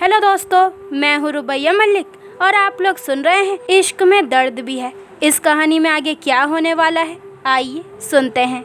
Hello दोस्तों, मैं हूँ रुबैया मलिक और आप लोग सुन रहे हैं इश्क में दर्द भी है। इस कहानी में आगे क्या होने वाला है, आइए सुनते हैं।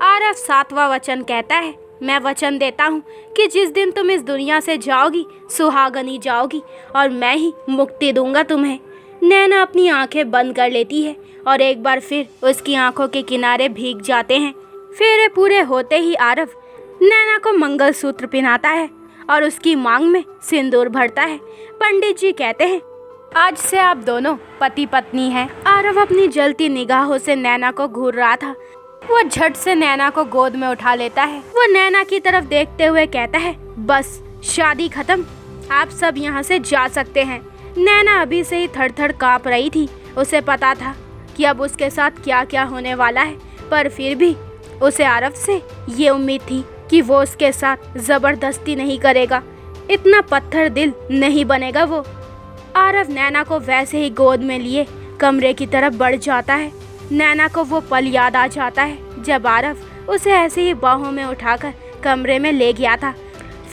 आरव 7वां वचन कहता है, मैं वचन देता हूँ कि जिस दिन तुम इस दुनिया से जाओगी सुहागनी जाओगी और मैं ही मुक्ति दूंगा तुम्हें। नैना अपनी आंखें बंद कर लेती है और एक बार फिर उसकी आंखों के किनारे भीग जाते हैं। फेरे पूरे होते ही आरव नैना को मंगलसूत्र पहनाता है और उसकी मांग में सिंदूर भरता है। पंडित जी कहते हैं, आज से आप दोनों पति पत्नी हैं। आरव अपनी जलती निगाहों से नैना को घूर रहा था। वो झट से नैना को गोद में उठा लेता है। वो नैना की तरफ देखते हुए कहता है, बस शादी खत्म, आप सब यहाँ से जा सकते हैं। नैना अभी से ही थर-थर कांप रही थी। उसे पता था कि अब उसके साथ क्या क्या होने वाला है, पर फिर भी उसे आरव से ये उम्मीद थी कि वो उसके साथ जबरदस्ती नहीं करेगा। इतना पत्थर दिल नहीं बनेगा वो। आरव नैना को वैसे ही गोद में लिए कमरे की तरफ बढ़ जाता है। नैना को वो पल याद आ जाता है जब आरव उसे ऐसे ही बाहों में उठाकर कमरे में ले गया था।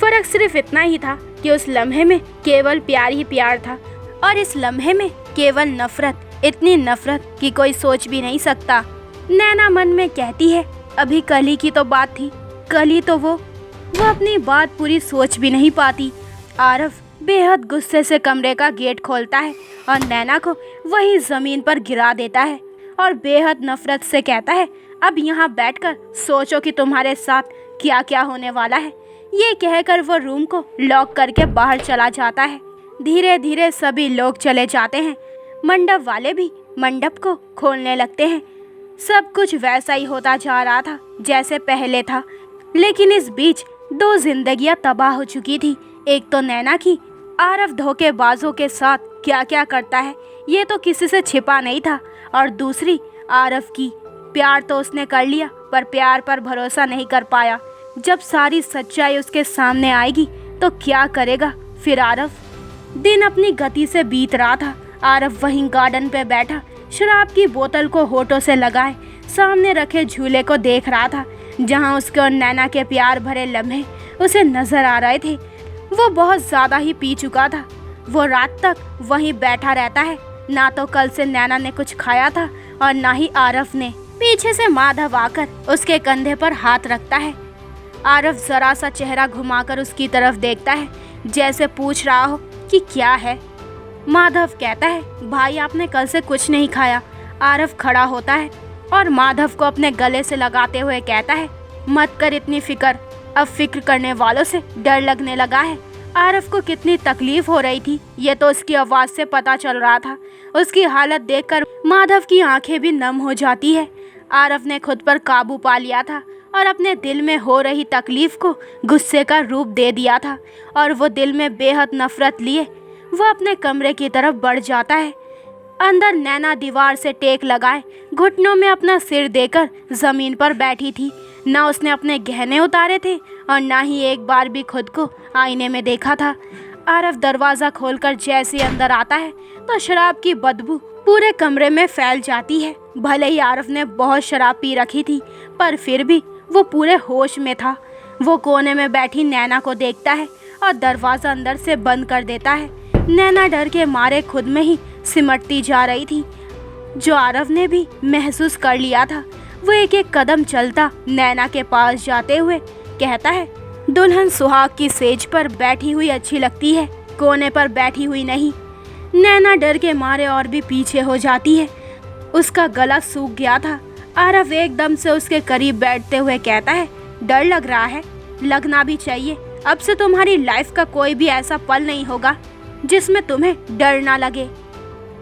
फर्क सिर्फ इतना ही था कि उस लम्हे में केवल प्यार ही प्यार था और इस लम्हे में केवल नफरत, इतनी नफरत कि कोई सोच भी नहीं सकता। नैना मन में कहती है, अभी कल ही की तो बात थी, कल ही तो वो अपनी बात पूरी सोच भी नहीं पाती। आरव बेहद गुस्से से कमरे का गेट खोलता है और नैना को वही जमीन पर गिरा देता है और बेहद नफरत से कहता है, अब यहाँ बैठकर सोचो कि तुम्हारे साथ क्या क्या होने वाला है। ये कहकर वो रूम को लॉक करके बाहर चला जाता है। धीरे धीरे सभी लोग चले जाते हैं। मंडप वाले भी मंडप को खोलने लगते हैं। सब कुछ वैसा ही होता जा रहा था जैसे पहले था, लेकिन इस बीच दो जिंदगियां तबाह हो चुकी थी। एक तो नैना की, आरव धोखेबाजों के साथ क्या क्या करता है ये तो किसी से छिपा नहीं था, और दूसरी आरव की, प्यार तो उसने कर लिया पर प्यार पर भरोसा नहीं कर पाया। जब सारी सच्चाई उसके सामने आएगी तो क्या करेगा फिर आरव। दिन अपनी गति से बीत रहा था। आरव वहीं गार्डन पे बैठा शराब की बोतल को होठों से लगाए सामने रखे झूले को देख रहा था, जहां उसके और नैना के प्यार भरे लम्हे उसे नजर आ रहे थे। वो बहुत ज्यादा ही पी चुका था। वो रात तक वहीं बैठा रहता है। ना तो कल से नैना ने कुछ खाया था और ना ही आरव ने। पीछे से माधव आकर उसके कंधे पर हाथ रखता है। आरव जरा सा चेहरा घुमाकर उसकी तरफ देखता है, जैसे पूछ रहा हो कि क्या है। माधव कहता है, भाई आपने कल से कुछ नहीं खाया। आरव खड़ा होता है और माधव को अपने गले से लगाते हुए कहता है, मत कर इतनी फिक्र, अब फिक्र करने वालों से डर लगने लगा है। आरव को कितनी तकलीफ हो रही थी ये तो उसकी आवाज़ से पता चल रहा था। उसकी हालत देखकर माधव की आंखें भी नम हो जाती है। आरव ने खुद पर काबू पा लिया था और अपने दिल में हो रही तकलीफ को गुस्से का रूप दे दिया था, और वो दिल में बेहद नफरत लिए वो अपने कमरे की तरफ बढ़ जाता है। अंदर नैना दीवार से टेक लगाए घुटनों में अपना सिर देकर जमीन पर बैठी थी। ना उसने अपने गहने उतारे थे और ना ही एक बार भी खुद को आईने में देखा था। आरव दरवाज़ा खोलकर जैसे अंदर आता है तो शराब की बदबू पूरे कमरे में फैल जाती है। भले ही आरव ने बहुत शराब पी रखी थी, पर फिर भी वो पूरे होश में था। वो कोने में बैठी नैना को देखता है और दरवाज़ा अंदर से बंद कर देता है। नैना डर के मारे खुद में ही सिमटती जा रही थी, जो आरव ने भी महसूस कर लिया था। वो एक एक कदम चलता नैना के पास जाते हुए कहता है, दुल्हन सुहाग की सेज पर बैठी हुई अच्छी लगती है, कोने पर बैठी हुई नहीं। नैना डर के मारे और भी पीछे हो जाती है। उसका गला सूख गया था। आरव एकदम से उसके करीब बैठते हुए कहता है, डर लग रहा है? लगना भी चाहिए। अब से तुम्हारी लाइफ का कोई भी ऐसा पल नहीं होगा जिसमें तुम्हें डर ना लगे।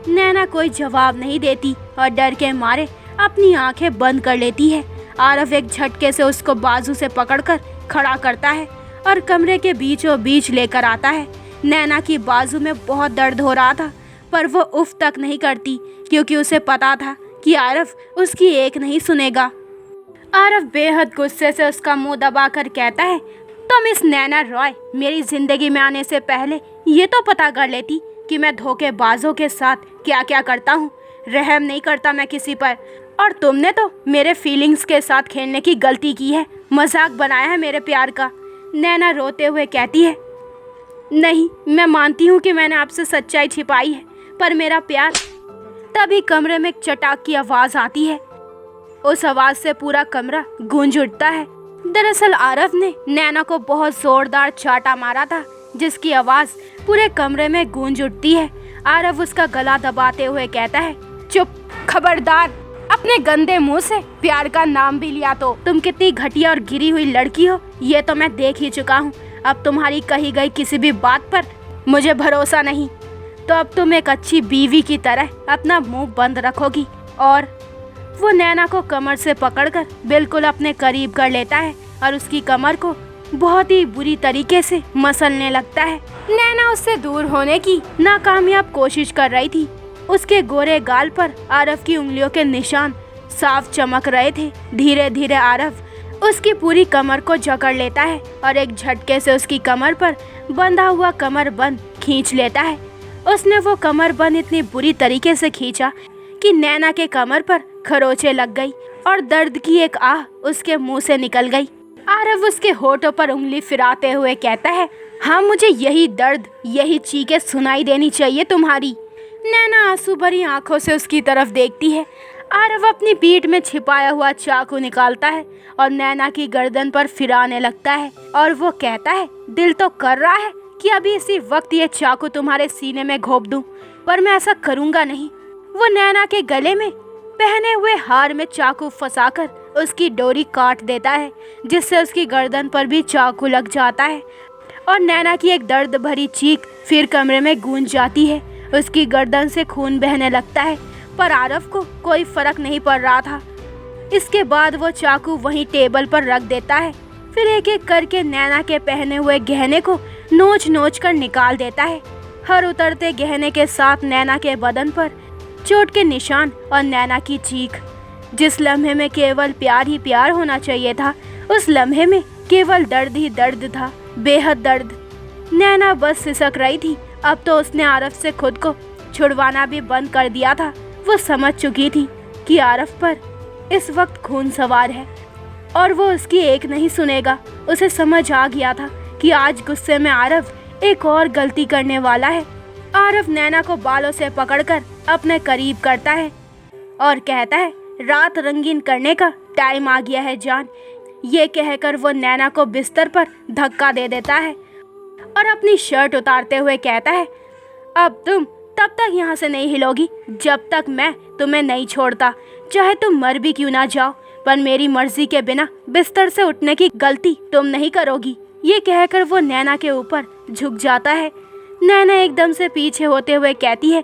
नैना कोई जवाब नहीं देती और डर के मारे अपनी आंखें बंद कर लेती है। आरव एक झटके से उसको बाजू से पकड़कर खड़ा करता है और कमरे के बीचों बीच लेकर आता है। नैना की बाजू में बहुत दर्द हो रहा था, पर वो उफ तक नहीं करती, क्योंकि उसे पता था कि आरव उसकी एक नहीं सुनेगा। आरव बेहद गुस्से से उसका मुंह दबाकर कहता है, तुम इस नैना रॉय मेरी जिंदगी में आने से पहले ये तो पता कर लेती कि मैं धोखेबाजों के साथ क्या क्या करता हूँ। रहम नहीं करता मैं किसी पर, और तुमने तो मेरे फीलिंग्स के साथ खेलने की गलती की है, मजाक बनाया है मेरे प्यार का। नैना रोते हुए कहती है, नहीं, मैं मानती हूँ कि मैंने आपसे सच्चाई छिपाई है, पर मेरा प्यार। तभी कमरे में एक चटाक की आवाज़ आती है। उस आवाज़ से पूरा कमरा गूंज उठता है। दरअसल आरव ने नैना को बहुत जोरदार चाटा मारा था, जिसकी आवाज़ पूरे कमरे में गूंज उठती है। आरव उसका गला दबाते हुए कहता है, चुप, खबरदार, अपने गंदे मुंह से प्यार का नाम भी लिया तो तुम कितनी घटिया और गिरी हुई लड़की हो ये तो मैं देख ही चुका हूँ। अब तुम्हारी कही गई किसी भी बात पर मुझे भरोसा नहीं, तो अब तुम एक अच्छी बीवी की तरह अपना मुंह बंद रखोगी। और वो नैना को कमर से पकड़कर बिल्कुल अपने करीब कर लेता है और उसकी कमर को बहुत ही बुरी तरीके से मसलने लगता है। नैना उससे दूर होने की नाकामयाब कोशिश कर रही थी। उसके गोरे गाल पर आरव की उंगलियों के निशान साफ चमक रहे थे। धीरे धीरे आरव उसकी पूरी कमर को जकड़ लेता है और एक झटके से उसकी कमर पर बंधा हुआ कमरबंद खींच लेता है। उसने वो कमरबंद इतनी बुरी तरीके से खींचा कि नैना के कमर पर खरोंचें लग गई और दर्द की एक आह उसके मुंह से निकल गई। आरव उसके होठों पर उंगली फिराते हुए कहता है, हाँ, मुझे यही दर्द, यही चीखें सुनाई देनी चाहिए तुम्हारी। नैना आंसू भरी आंखों से उसकी तरफ देखती है। आरव अपनी पीठ में छिपाया हुआ चाकू निकालता है और नैना की गर्दन पर फिराने लगता है और वो कहता है, दिल तो कर रहा है कि अभी इसी वक्त ये चाकू तुम्हारे सीने में घोंप दूं, पर मैं ऐसा करूंगा नहीं। वो नैना के गले में पहने हुए हार में चाकू फंसाकर उसकी डोरी काट देता है, जिससे उसकी गर्दन पर भी चाकू लग जाता है और नैना की एक दर्द भरी चीख फिर कमरे में गूंज जाती है। उसकी गर्दन से खून बहने लगता है, पर आरव को कोई फर्क नहीं पड़ रहा था। इसके बाद वो चाकू वहीं टेबल पर रख देता है। फिर एक एक करके नैना के पहने हुए गहने को नोच नोच कर निकाल देता है। हर उतरते गहने के साथ नैना के बदन पर चोट के निशान और नैना की चीख। जिस लम्हे में केवल प्यार ही प्यार होना चाहिए था, उस लम्हे में केवल दर्द ही दर्द था, बेहद दर्द। नैना बस सिसक रही थी। अब तो उसने आरव से खुद को छुड़वाना भी बंद कर दिया था। वो समझ चुकी थी कि आरव पर इस वक्त खून सवार है और वो उसकी एक नहीं सुनेगा। उसे समझ आ गया था कि आज गुस्से में आरव एक और गलती करने वाला है। आरव नैना को बालों से पकड़कर अपने करीब करता है और कहता है, रात रंगीन करने का टाइम आ गया है जान। ये कहकर वो नैना को बिस्तर पर धक्का दे देता है और अपनी शर्ट उतारते हुए कहता है, अब तुम तब तक यहाँ से नहीं हिलोगी जब तक मैं तुम्हें नहीं छोड़ता, चाहे तुम मर भी क्यों ना जाओ, पर मेरी मर्जी के बिना बिस्तर से उठने की गलती तुम नहीं करोगी। ये कहकर वो नैना के ऊपर झुक जाता है। नैना एकदम से पीछे होते हुए कहती है,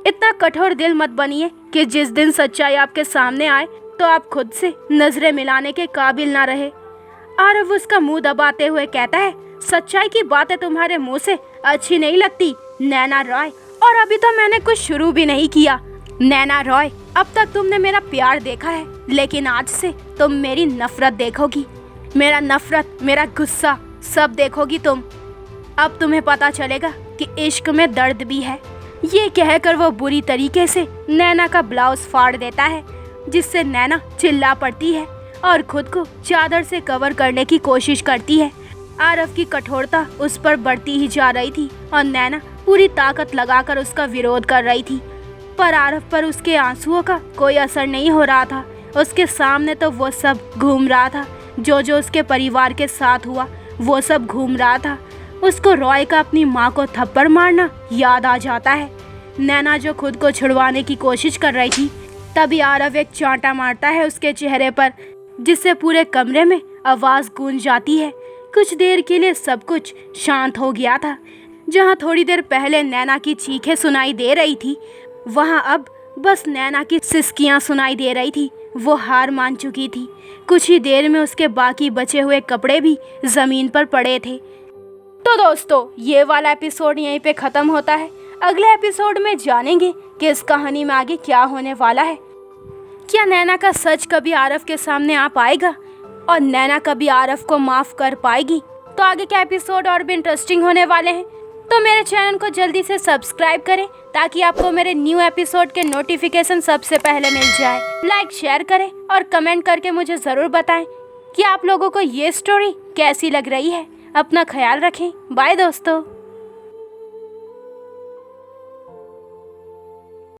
इतना कठोर दिल मत बनिए कि जिस दिन सच्चाई आपके सामने आए तो आप खुद से नजरें मिलाने के काबिल ना रहे। आरव उसका मुंह दबाते हुए कहता है, सच्चाई की बातें तुम्हारे मुंह से अच्छी नहीं लगती नैना रॉय, और अभी तो मैंने कुछ शुरू भी नहीं किया। नैना रॉय, अब तक तुमने मेरा प्यार देखा है, लेकिन आज से तुम मेरी नफरत देखोगी। मेरा नफरत, मेरा गुस्सा सब देखोगी तुम। अब तुम्हें पता चलेगा कि इश्क में दर्द भी है। ये कहकर वो बुरी तरीके से नैना का ब्लाउज फाड़ देता है, जिससे नैना चिल्ला पड़ती है और खुद को चादर से कवर करने की कोशिश करती है। आरव की कठोरता उस पर बढ़ती ही जा रही थी और नैना पूरी ताकत लगाकर उसका विरोध कर रही थी, पर आरव पर उसके आंसुओं का कोई असर नहीं हो रहा था। उसके सामने तो वो सब घूम रहा था, जो जो उसके परिवार के साथ हुआ वो सब घूम रहा था। उसको रॉय का अपनी माँ को थप्पड़ मारना याद आ जाता है। नैना जो खुद को छुड़वाने की कोशिश कर रही थी, तभी आरव एक चांटा मारता है उसके चेहरे पर, जिससे पूरे कमरे में आवाज़ गूंज जाती है। कुछ देर के लिए सब कुछ शांत हो गया था। जहाँ थोड़ी देर पहले नैना की चीखें सुनाई दे रही थी, वहाँ अब बस नैना की सिसकियाँ सुनाई दे रही थी। वो हार मान चुकी थी। कुछ ही देर में उसके बाकी बचे हुए कपड़े भी ज़मीन पर पड़े थे। तो दोस्तों, ये वाला एपिसोड यहीं पे ख़त्म होता है। अगले एपिसोड में जानेंगे कि इस कहानी में आगे क्या होने वाला है। क्या नैना का सच कभी आरव के सामने आ पाएगा और नैना कभी आरव को माफ़ कर पाएगी? तो आगे के एपिसोड और भी इंटरेस्टिंग होने वाले हैं। तो मेरे चैनल को जल्दी से सब्सक्राइब करें ताकि आपको मेरे न्यू एपिसोड के नोटिफिकेशन सबसे पहले मिल जाए। लाइक, शेयर करें और कमेंट करके मुझे ज़रूर बताएं कि आप लोगों को ये स्टोरी कैसी लग रही है। अपना ख्याल रखें। बाय दोस्तों।